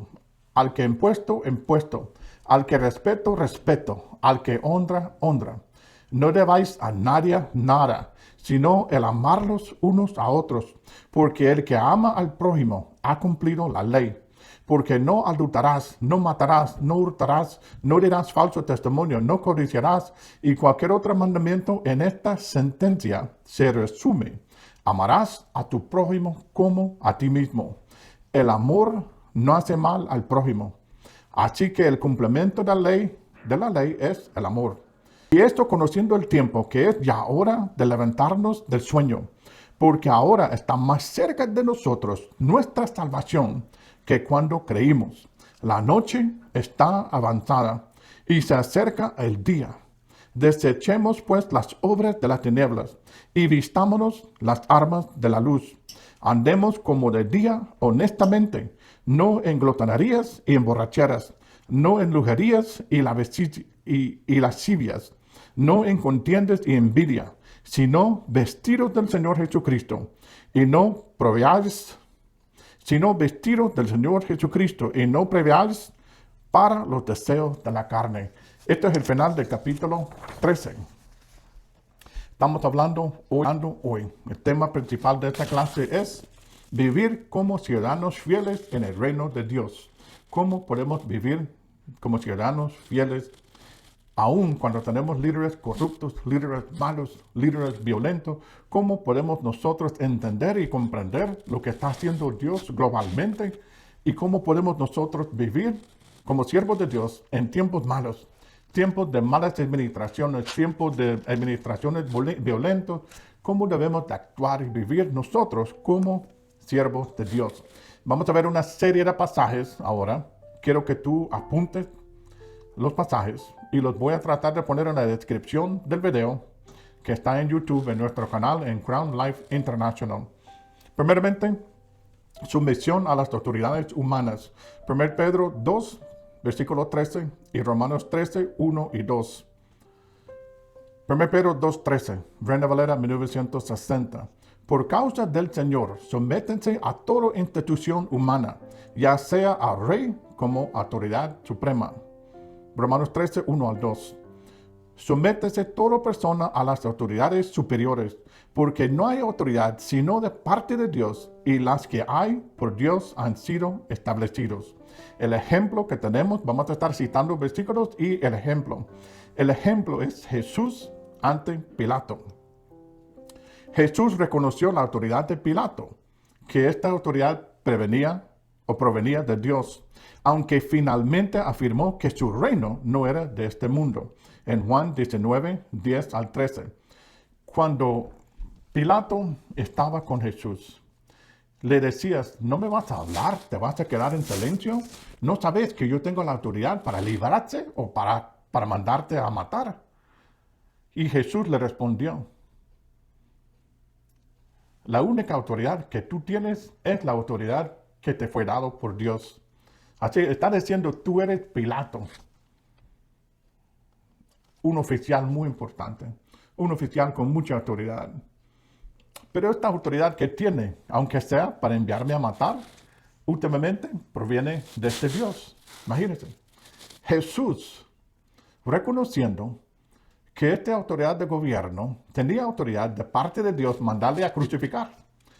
Al que impuesto, impuesto. Al que respeto, respeto. Al que honra, honra. No debáis a nadie nada, sino el amarlos unos a otros, porque el que ama al prójimo ha cumplido la ley. porque no adulterarás, no matarás, no hurtarás, no dirás falso testimonio, no codiciarás, y cualquier otro mandamiento en esta sentencia se resume. Amarás a tu prójimo como a ti mismo. El amor no hace mal al prójimo. Así que el cumplimiento de la ley es el amor. Y esto conociendo el tiempo, que es ya hora de levantarnos del sueño, porque ahora está más cerca de nosotros nuestra salvación que cuando creímos. La noche está avanzada y se acerca el día. Desechemos pues las obras de las tinieblas y vistámonos las armas de la luz. Andemos como de día honestamente, no en glotonerías y en borracheras, no en lujerías y lascivias, no en contiendas y envidia, sino vestidos del Señor Jesucristo, y no proveáis, sino vestidos del Señor Jesucristo, y no preveáis para los deseos de la carne. Este es el final del capítulo 13. Estamos hablando hoy. El tema principal de esta clase es vivir como ciudadanos fieles en el reino de Dios. ¿Cómo podemos vivir como ciudadanos fieles aun cuando tenemos líderes corruptos, líderes malos, líderes violentos? ¿Cómo podemos nosotros entender y comprender lo que está haciendo Dios globalmente? ¿Y cómo podemos nosotros vivir como siervos de Dios en tiempos malos? Tiempos de malas administraciones, tiempos de administraciones violentas. ¿Cómo debemos de actuar y vivir nosotros como siervos de Dios? Vamos a ver una serie de pasajes ahora. Quiero que tú apuntes los pasajes y los voy a tratar de poner en la descripción del video que está en YouTube, en nuestro canal, en Crown Life International. Primeramente, sumisión a las autoridades humanas. 1 Pedro 2, versículo 13 y Romanos 13, 1 y 2. 1 Pedro 2, 13, Reina Valera 1960. Por causa del Señor, sométense a toda institución humana, ya sea al rey como autoridad suprema. Romanos 13, 1 al 2. Sométese toda persona a las autoridades superiores, porque no hay autoridad sino de parte de Dios, y las que hay por Dios han sido establecidos. El ejemplo que tenemos, vamos a estar citando versículos y el ejemplo. El ejemplo es Jesús ante Pilato. Jesús reconoció la autoridad de Pilato, que esta autoridad provenía de Dios, aunque finalmente afirmó que su reino no era de este mundo. En Juan 19, 10 al 13. Cuando Pilato estaba con Jesús, le decías, ¿no me vas a hablar? ¿Te vas a quedar en silencio? ¿No sabes que yo tengo la autoridad para librarte o para mandarte a matar? Y Jesús le respondió, la única autoridad que tú tienes es la autoridad que te fue dado por Dios. Así está diciendo, tú eres Pilato, un oficial muy importante, un oficial con mucha autoridad. Pero esta autoridad que tiene, aunque sea para enviarme a matar, últimamente proviene de este Dios. Imagínense, Jesús, reconociendo que esta autoridad de gobierno tenía autoridad de parte de Dios mandarle a crucificar.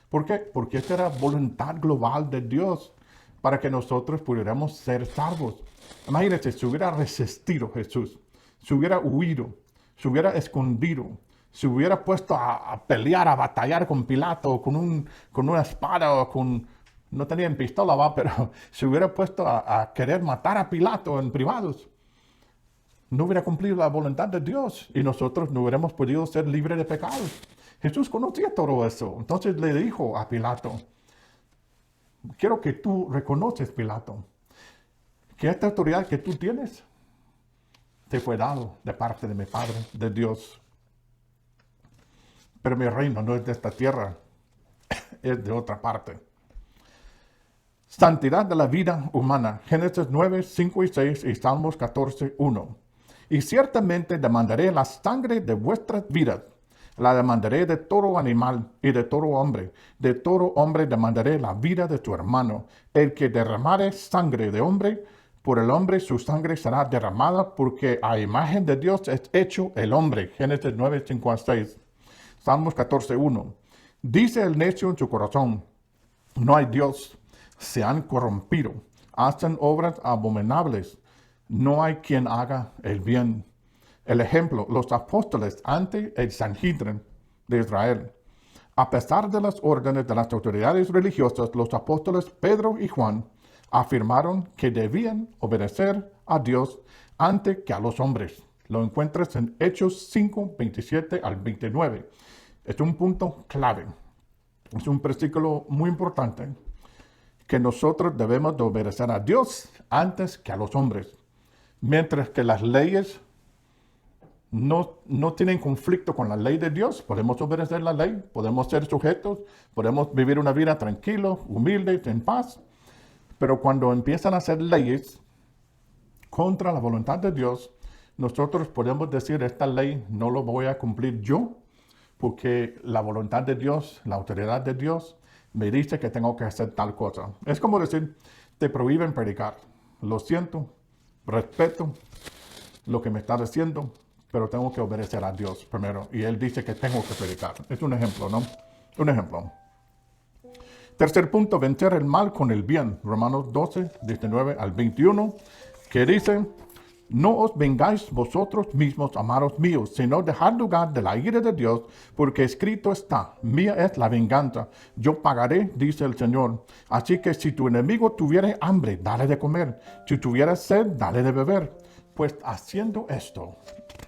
¿Por qué? Porque esta era voluntad global de Dios para que nosotros pudiéramos ser salvos. Imagínense, si hubiera resistido Jesús, si hubiera huido, si hubiera escondido, si hubiera puesto a pelear, a batallar con Pilato, con una espada o con... No tenían pistola, pero se hubiera puesto a querer matar a Pilato en privados, no hubiera cumplido la voluntad de Dios y nosotros no hubiéramos podido ser libres de pecados. Jesús conocía todo eso. Entonces le dijo a Pilato, quiero que tú reconoces, Pilato, que esta autoridad que tú tienes te fue dado de parte de mi Padre, de Dios. Pero mi reino no es de esta tierra, es de otra parte. Santidad de la vida humana. Génesis 9, 5 y 6 y Salmos 14, 1. Y ciertamente demandaré la sangre de vuestras vidas. La demandaré de todo animal y de todo hombre. De todo hombre demandaré la vida de tu hermano. El que derramare sangre de hombre, por el hombre su sangre será derramada, porque a imagen de Dios es hecho el hombre. Génesis 9, 5 a 6. Salmos 14, 1. Dice el necio en su corazón, no hay Dios. Se han corrompido. hacen obras abominables. No hay quien haga el bien. El ejemplo, los apóstoles ante el Sanhedrin de Israel. A pesar de las órdenes de las autoridades religiosas, los apóstoles Pedro y Juan afirmaron que debían obedecer a Dios antes que a los hombres. Lo encuentras en Hechos 5, 27 al 29. Es un punto clave. Es un versículo muy importante que nosotros debemos de obedecer a Dios antes que a los hombres. Mientras que las leyes no tienen conflicto con la ley de Dios, podemos obedecer la ley, podemos ser sujetos, podemos vivir una vida tranquila, humilde, en paz. Pero cuando empiezan a hacer leyes contra la voluntad de Dios, nosotros podemos decir, esta ley no lo voy a cumplir yo, porque la voluntad de Dios, la autoridad de Dios, me dice que tengo que hacer tal cosa. Es como decir, te prohíben predicar. Lo siento, respeto lo que me está diciendo, pero tengo que obedecer a Dios primero. Y Él dice que tengo que predicar. Es un ejemplo, ¿no? Un ejemplo. Tercer punto, vencer el mal con el bien. Romanos 12, 19 al 21, que dice, no os vengáis vosotros mismos, amados míos, sino dejad lugar de la ira de Dios, porque escrito está, mía es la venganza, yo pagaré, dice el Señor. Así que si tu enemigo tuviere hambre, dale de comer, si tuviera sed, dale de beber. Pues haciendo esto,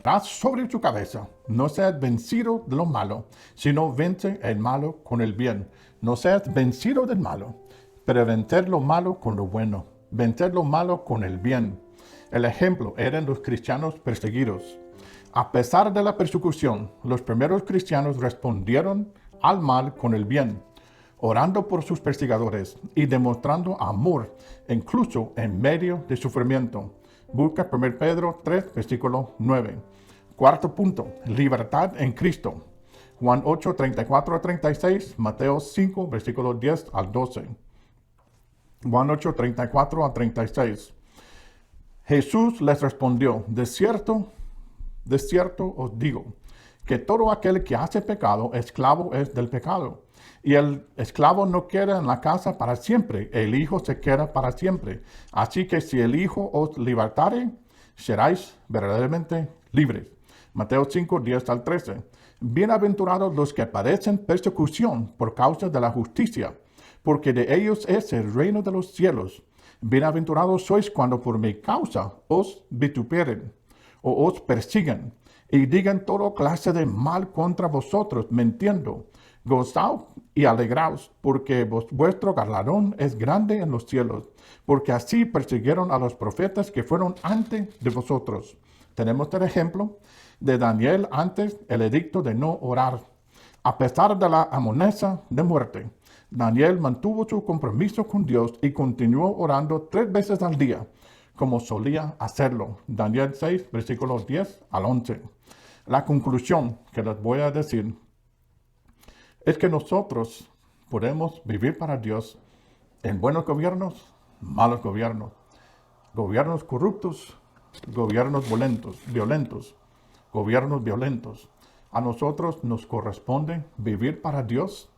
da sobre su cabeza, no seas vencido de lo malo, sino vence el malo con el bien. No seas vencido del malo, pero vencer lo malo con lo bueno, vencer lo malo con el bien. El ejemplo eran los cristianos perseguidos. A pesar de la persecución, los primeros cristianos respondieron al mal con el bien, orando por sus perseguidores y demostrando amor, incluso en medio de sufrimiento. Busca 1 Pedro 3, versículo 9. Cuarto punto, libertad en Cristo. Juan 8, 34 a 36, Mateo 5, versículo 10 al 12. Juan 8, 34 a 36. Jesús les respondió, de cierto os digo, que todo aquel que hace pecado, esclavo es del pecado. Y el esclavo no queda en la casa para siempre, el Hijo se queda para siempre. Así que si el Hijo os libertare, seréis verdaderamente libres. Mateo 5, 10 al 13. Bienaventurados los que padecen persecución por causa de la justicia, porque de ellos es el reino de los cielos. Bienaventurados sois cuando por mi causa os vituperen o os persigan y digan toda clase de mal contra vosotros, mintiendo. Gozaos y alegraos, porque vuestro galardón es grande en los cielos, porque así persiguieron a los profetas que fueron antes de vosotros. Tenemos el ejemplo de Daniel antes el edicto de no orar. A pesar de la amenaza de muerte, Daniel mantuvo su compromiso con Dios y continuó orando 3 veces al día, como solía hacerlo. Daniel 6, versículos 10 al 11. La conclusión que les voy a decir es que nosotros podemos vivir para Dios en buenos gobiernos, malos gobiernos, gobiernos corruptos, gobiernos violentos, gobiernos violentos. A nosotros nos corresponde vivir para Dios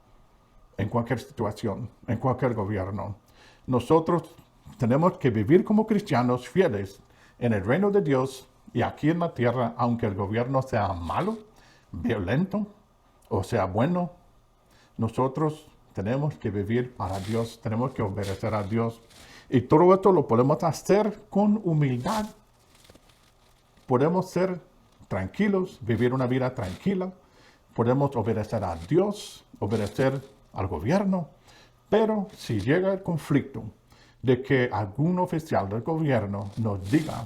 en cualquier situación, en cualquier gobierno. Nosotros tenemos que vivir como cristianos fieles en el reino de Dios y aquí en la tierra, aunque el gobierno sea malo, violento o sea bueno. Nosotros tenemos que vivir para Dios, tenemos que obedecer a Dios. Y todo esto lo podemos hacer con humildad. Podemos ser tranquilos, vivir una vida tranquila. Podemos obedecer a Dios, obedecer al gobierno. Pero si llega el conflicto de que algún oficial del gobierno nos diga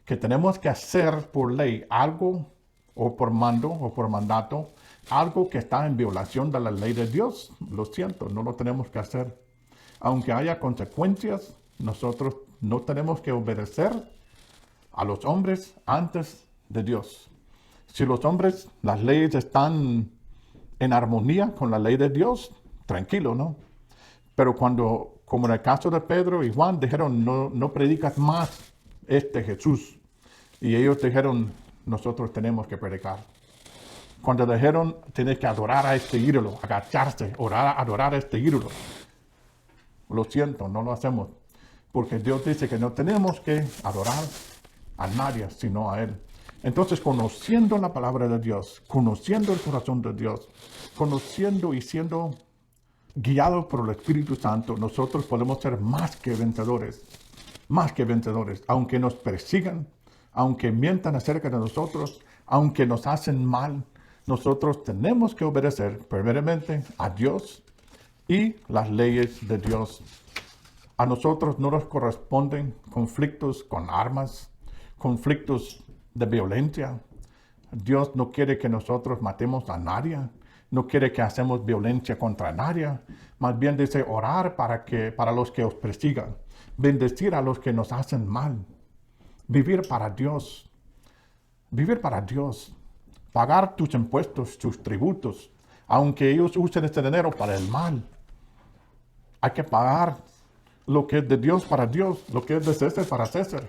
que tenemos que hacer por ley algo, o por mando, o por mandato, algo que está en violación de la ley de Dios, lo siento, no lo tenemos que hacer. Aunque haya consecuencias, nosotros no tenemos que obedecer a los hombres antes de Dios. Si los hombres, las leyes están en armonía con la ley de Dios, tranquilo, ¿no? Pero cuando, como en el caso de Pedro y Juan, dijeron, no predicas más Jesús. Y ellos dijeron, nosotros tenemos que predicar. Cuando dijeron, tienes que adorar a este ídolo, agacharse, orar, adorar a este ídolo. Lo siento, no lo hacemos. porque Dios dice que no tenemos que adorar a nadie sino a Él. Entonces, conociendo la palabra de Dios, conociendo el corazón de Dios, conociendo y siendo guiados por el Espíritu Santo, nosotros podemos ser más que vencedores, aunque nos persigan, aunque mientan acerca de nosotros, aunque nos hacen mal. Nosotros tenemos que obedecer primeramente a Dios y las leyes de Dios. A nosotros no nos corresponden conflictos con armas, conflictos de violencia. Dios no quiere que nosotros matemos a nadie, no quiere que hacemos violencia contra nadie. Más bien dice orar para los que os persigan, bendecir a los que nos hacen mal, vivir para Dios, pagar tus impuestos, tus tributos, aunque ellos usen este dinero para el mal. Hay que pagar lo que es de Dios para Dios, lo que es de César para César.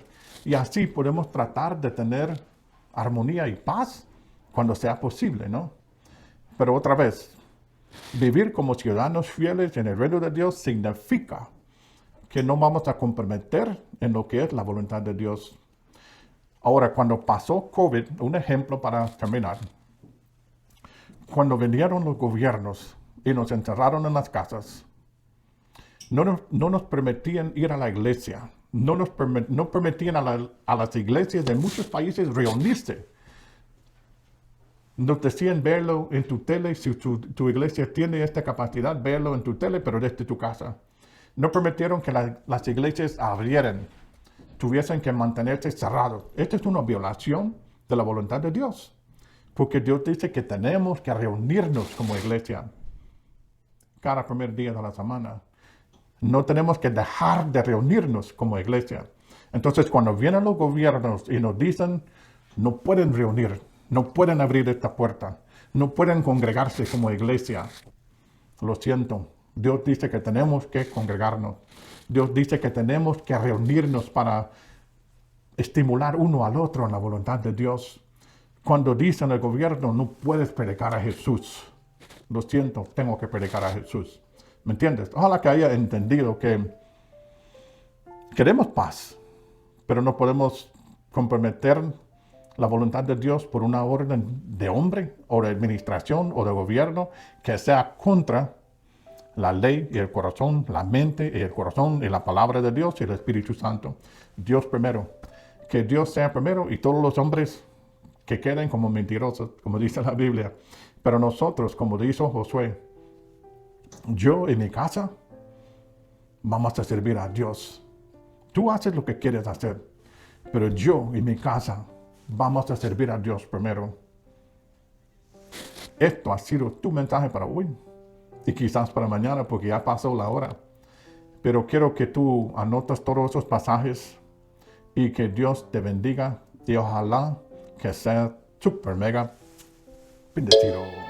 Y así podemos tratar de tener armonía y paz cuando sea posible, ¿no? Pero otra vez, vivir como ciudadanos fieles en el reino de Dios significa que no vamos a comprometer en lo que es la voluntad de Dios. Ahora, cuando pasó COVID, un ejemplo para terminar, cuando vinieron los gobiernos y nos encerraron en las casas, no nos permitían ir a la iglesia, no permitían a las iglesias de muchos países reunirse. Nos decían verlo en tu tele, si tu iglesia tiene esta capacidad, verlo en tu tele, pero desde tu casa. No permitieron que las iglesias abrieran, tuviesen que mantenerse cerrados. Esta es una violación de la voluntad de Dios, porque Dios dice que tenemos que reunirnos como iglesia cada primer día de la semana. No tenemos que dejar de reunirnos como iglesia. Entonces, cuando vienen los gobiernos y nos dicen, no pueden reunir, no pueden abrir esta puerta, no pueden congregarse como iglesia, lo siento. Dios dice que tenemos que congregarnos. Dios dice que tenemos que reunirnos para estimular uno al otro en la voluntad de Dios. Cuando dicen el gobierno, no puedes predicar a Jesús. Lo siento, tengo que predicar a Jesús. ¿Me entiendes? Ojalá que haya entendido que queremos paz, pero no podemos comprometer la voluntad de Dios por una orden de hombre o de administración o de gobierno que sea contra la ley y el corazón, la mente y el corazón y la palabra de Dios y el Espíritu Santo. Dios primero. Que Dios sea primero y todos los hombres que queden como mentirosos, como dice la Biblia. Pero nosotros, como dijo Josué, yo y mi casa vamos a servir a Dios. Tú haces lo que quieres hacer, pero yo y mi casa vamos a servir a Dios primero. Esto ha sido tu mensaje para hoy y quizás para mañana porque ya pasó la hora. Pero quiero que tú anotes todos esos pasajes y que Dios te bendiga y ojalá que sea super mega bendecido.